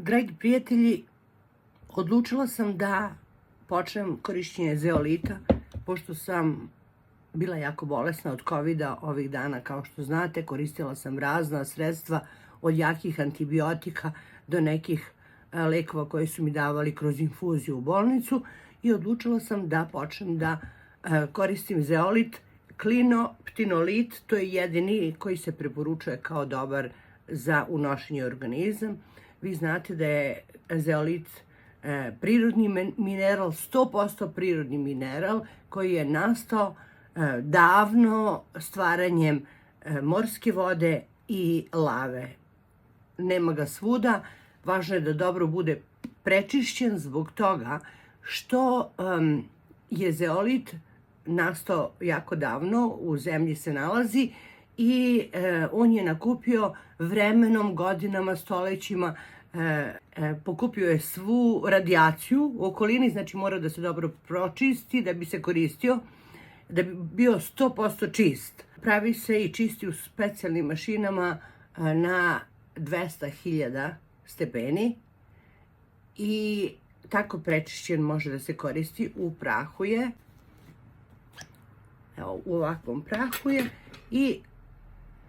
Dragi prijatelji, odlučila sam da počnem korišćenje zeolita, pošto sam bila jako bolesna od COVID-a ovih dana. Kao što znate, koristila sam razna sredstva, od jakih antibiotika do nekih lekova koje su mi davali kroz infuziju u bolnicu i odlučila sam da počnem da koristim zeolit, klinoptinolit. To je jedini koji se preporučuje kao dobar za unošenje u organizam. Vi znate da je zeolit prirodni mineral, 100% prirodni mineral koji je nastao davno stvaranjem morske vode i lave. Nema ga svuda, važno je da dobro bude prečišćen zbog toga što je zeolit nastao jako davno, u zemlji se nalazi i on je nakupio vremenom, godinama, stolećima, pokupio je svu radijaciju u okolini, znači mora da se dobro pročisti da bi se koristio, da bi bio 100% čist. Pravi se i čisti u specijalnim mašinama na 200.000 stepeni i tako prečišćen može da se koristi. U prahu je, evo, u ovakvom prahu je i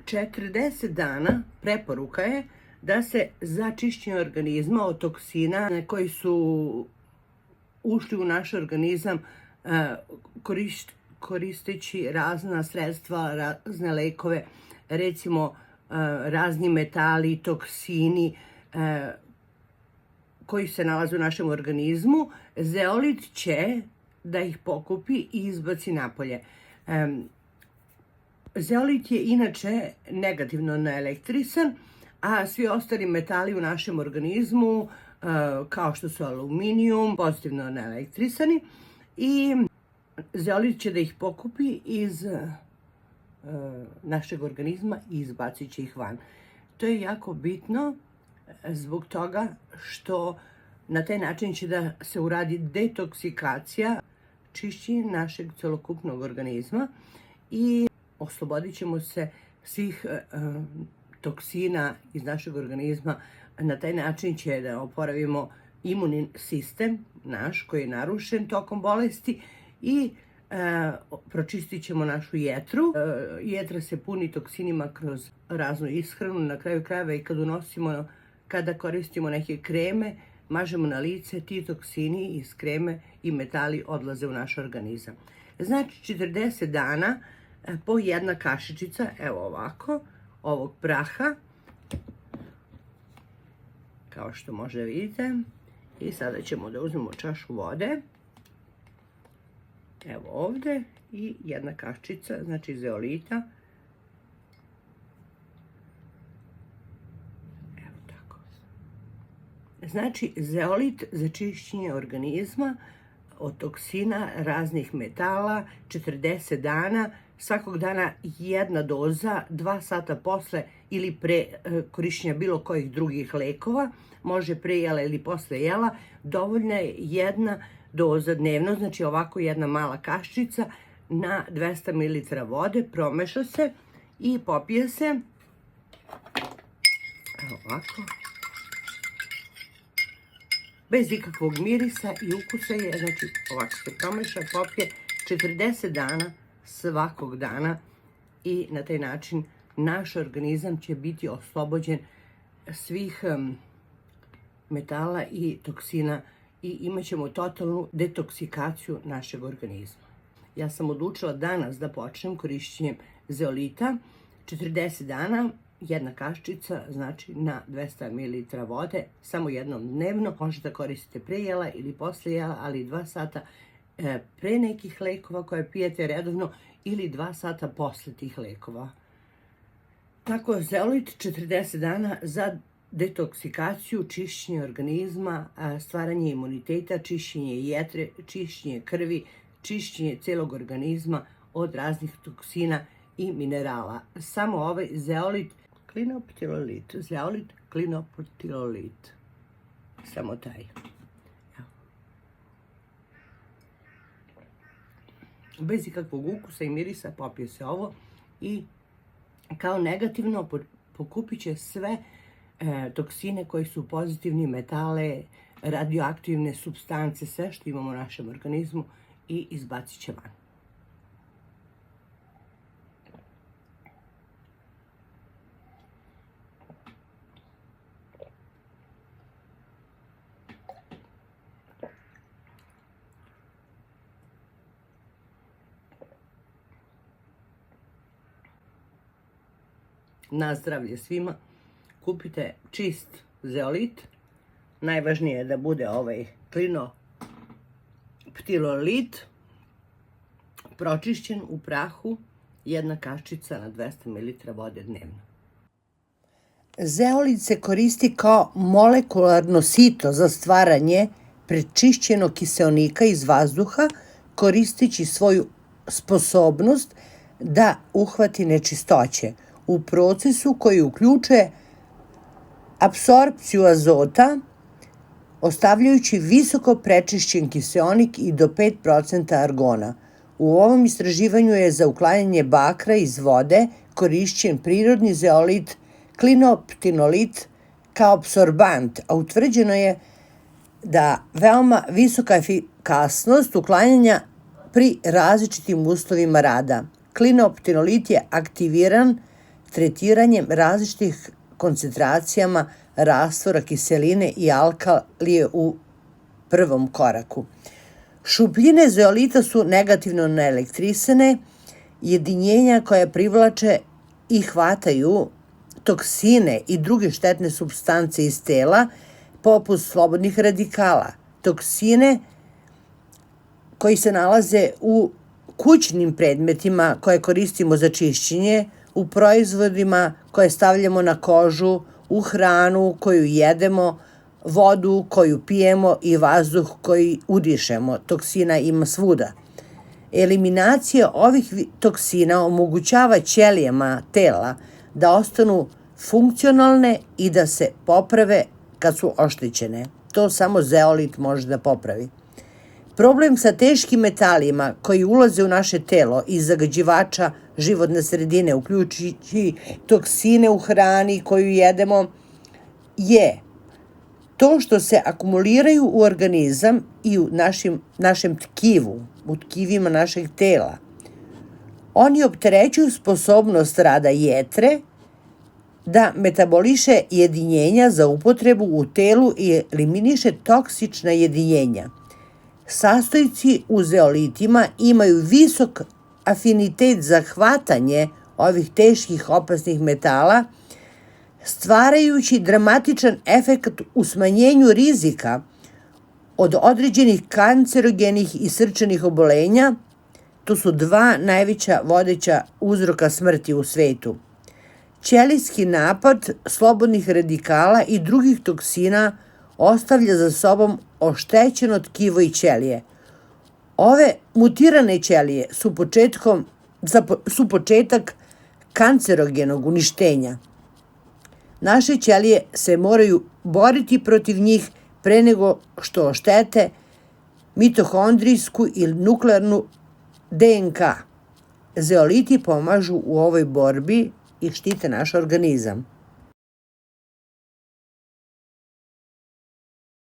40 dana preporuka je da se za čišćenje organizma od toksina koji su ušli u naš organizam koristeći razna sredstva, razne lekove, recimo razni metali, toksini koji se nalaze u našem organizmu, zeolit će da ih pokupi i izbaci napolje. Zeolit je inače negativno naelektrisan, a svi ostali metali u našem organizmu, kao što su aluminijum, pozitivno naelektrisani i zeolit će da ih pokupi iz našeg organizma i izbacit će ih van. To je jako bitno zbog toga što na taj način će da se uradi detoksikacija, čišćenje našeg celokupnog organizma i oslobodit ćemo se svih toksina iz našeg organizma. Na taj način će da oporavimo imunni sistem naš koji je narušen tokom bolesti i pročistit ćemo našu jetru. Jetra se puni toksinima kroz raznu ishranu, na kraju krajeva i kada koristimo neke kreme, mažemo na lice, ti toksini iz kreme i metali odlaze u naš organizam. Znači 40 dana po jedna kašičica, evo ovako, ovog praha, kao što možda vidite. I sada ćemo da uzmemo čašu vode, evo ovde, i jedna kašičica, znači zeolita. Evo tako. Znači zeolit za čišćenje organizma od toksina, raznih metala, 40 dana, svakog dana jedna doza, 2 sata posle ili pre korišćenja bilo kojih drugih lekova, može pre jela ili posle jela, dovoljna je jedna doza dnevno, znači ovako jedna mala kašičica na 200 ml vode, promeša se i popije se. Evo ovako. Bez ikakvog mirisa i ukusa je, znači ovako se promeša, popije 40 dana svakog dana i na taj način naš organizam će biti oslobođen svih metala i toksina i imat ćemo totalnu detoksikaciju našeg organizma. Ja sam odlučila danas da počnem korišćenjem zeolita, 40 dana, jedna kašičica, znači na 200 ml vode, samo jednom dnevno. Možete da koristite pre jela ili posle jela, ali 2 sata pre nekih lekova koje pijete redovno ili 2 sata posle tih lekova. Tako, zeolit 40 dana za detoksikaciju, čišćenje organizma, stvaranje imuniteta, čišćenje jetre, čišćenje krvi, čišćenje celog organizma od raznih toksina i minerala. Samo ovaj zeolit klinoptilolit, samo taj. Bez ikakvog ukusa i mirisa popije se ovo i kao negativno pokupit će sve toksine koji su pozitivni, metale, radioaktivne supstance, sve što imamo u našem organizmu i izbacit će van. Na zdravlje svima. Kupite čist zeolit. Najvažnije je da bude ovaj klinoptilolit pročišćen u prahu, 1 kaščica na 200 ml vode dnevno. Zeolit se koristi kao molekularno sito za stvaranje prečišćenog kiseonika iz vazduha, koristeći svoju sposobnost da uhvati nečistoće u procesu koji uključuje apsorpciju azota, ostavljajući visoko prečišćen kiseonik i do 5% argona. U ovom istraživanju je za uklanjanje bakra iz vode korišćen prirodni zeolit klinoptinolit kao apsorbant, a utvrđeno je da veoma visoka efikasnost uklanjanja pri različitim uslovima rada. Klinoptinolit je aktiviran tretiranjem različitih koncentracijama rastvora kiseline i alkalije u prvom koraku. Šupljine zeolita su negativno naelektrisane jedinjenja koja privlače i hvataju toksine i druge štetne supstance iz tela, poput slobodnih radikala. Toksine koji se nalaze u kućnim predmetima koje koristimo za čišćenje, u proizvodima koje stavljamo na kožu, u hranu koju jedemo, vodu koju pijemo i vazduh koji udišemo. Toksina ima svuda. Eliminacija ovih toksina omogućava ćelijama tela da ostanu funkcionalne i da se poprave kad su oštećene. To samo zeolit može da popravi. Problem sa teškim metalima koji ulaze u naše telo iz zagađivača životne sredine, uključujući toksine u hrani koju jedemo, je to što se akumuliraju u organizam i u našem tkivu, u tkivima našeg tela. Oni opterećuju sposobnost rada jetre da metaboliše jedinjenja za upotrebu u telu i eliminiše toksična jedinjenja. Sastojci u zeolitima imaju visok afinitet za hvatanje ovih teških opasnih metala, stvarajući dramatičan efekt u smanjenju rizika od određenih kancerogenih i srčanih obolenja. To su 2 najveća vodeća uzroka smrti u svetu. Ćelijski napad slobodnih radikala i drugih toksina ostavlja za sobom oštećeno tkivo i ćelije. Ove mutirane ćelije su početak kancerogenog uništenja. Naše ćelije se moraju boriti protiv njih pre nego što oštete mitohondrijsku ili nuklearnu DNK. Zeoliti pomažu u ovoj borbi i štite naš organizam.